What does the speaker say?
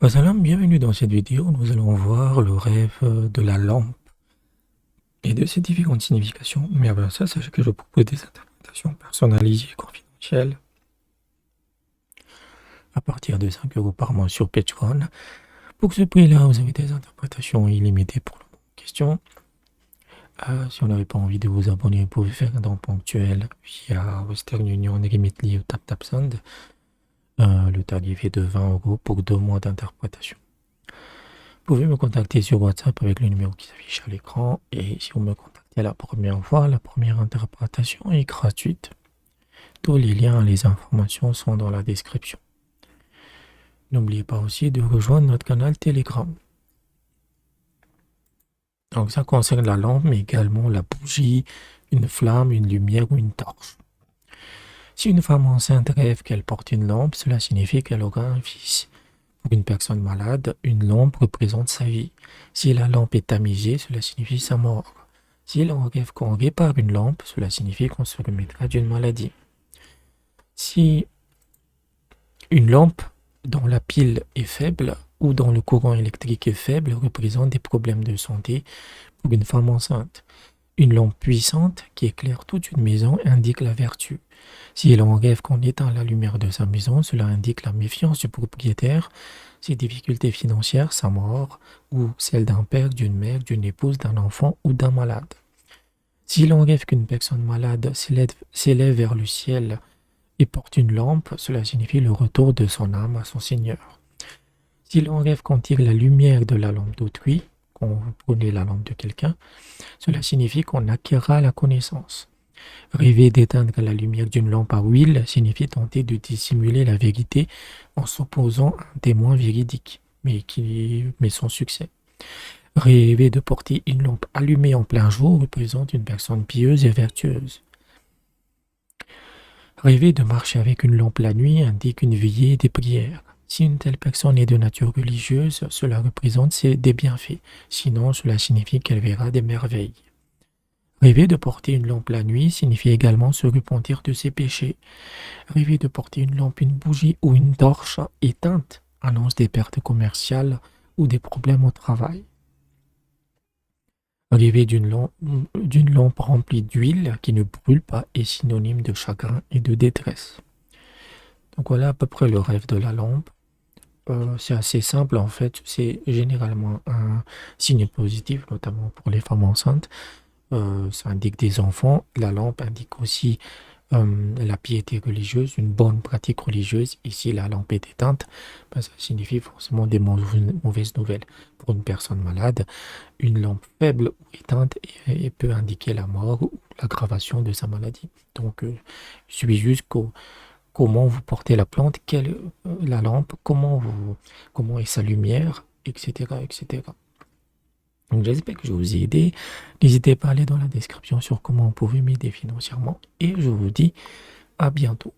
Salam, bienvenue dans cette vidéo. Nous allons voir le rêve de la lampe et de ses différentes significations. Mais avant ça, sachez que je propose des interprétations personnalisées et confidentielles à partir de 5 € par mois sur Patreon. Pour ce prix-là, vous avez des interprétations illimitées pour le moment en question. Si vous n'avez pas envie de vous abonner, vous pouvez faire un don ponctuel via Western Union, Remitly ou TapTapSend. Le tarif est de 20 € pour 2 mois d'interprétation. Vous pouvez me contacter sur WhatsApp avec le numéro qui s'affiche à l'écran. Et si vous me contactez la première fois, la première interprétation est gratuite. Tous les liens et les informations sont dans la description. N'oubliez pas aussi de rejoindre notre canal Telegram. Donc ça concerne la lampe, mais également la bougie, une flamme, une lumière ou une torche. Si une femme enceinte rêve qu'elle porte une lampe, cela signifie qu'elle aura un fils. Pour une personne malade, une lampe représente sa vie. Si la lampe est tamisée, cela signifie sa mort. Si l'on rêve qu'on répare une lampe, cela signifie qu'on se remettra d'une maladie. Si une lampe dont la pile est faible ou dont le courant électrique est faible représente des problèmes de santé pour une femme enceinte. Une lampe puissante qui éclaire toute une maison indique la vertu. Si l'on rêve qu'on éteint la lumière de sa maison, cela indique la méfiance du propriétaire, ses difficultés financières, sa mort, ou celle d'un père, d'une mère, d'une épouse, d'un enfant ou d'un malade. Si l'on rêve qu'une personne malade s'élève vers le ciel et porte une lampe, cela signifie le retour de son âme à son Seigneur. Si l'on rêve qu'on tire la lumière de la lampe d'autrui, qu'on prenait la lampe de quelqu'un, cela signifie qu'on acquérera la connaissance. Rêver d'éteindre la lumière d'une lampe à huile signifie tenter de dissimuler la vérité en s'opposant à un témoin véridique, mais sans succès. Rêver de porter une lampe allumée en plein jour représente une personne pieuse et vertueuse. Rêver de marcher avec une lampe la nuit indique une veillée et des prières. Si une telle personne est de nature religieuse, cela représente des bienfaits. Sinon, cela signifie qu'elle verra des merveilles. Rêver de porter une lampe la nuit signifie également se repentir de ses péchés. Rêver de porter une lampe, une bougie ou une torche éteinte annonce des pertes commerciales ou des problèmes au travail. Rêver d'une lampe remplie d'huile qui ne brûle pas est synonyme de chagrin et de détresse. Donc voilà à peu près le rêve de la lampe. C'est assez simple en fait, c'est généralement un signe positif, notamment pour les femmes enceintes. Ça indique des enfants. La lampe indique aussi la piété religieuse, une bonne pratique religieuse. Ici, la lampe est éteinte, ça signifie forcément des mauvaises nouvelles. Pour une personne malade, une lampe faible ou éteinte peut indiquer la mort ou l'aggravation de sa maladie. Donc, il suffit juste comment vous portez la plante, la lampe, comment est sa lumière, etc., etc. Donc j'espère que je vous ai aidé. N'hésitez pas à aller dans la description sur comment vous pouvez m'aider financièrement. Et je vous dis à bientôt.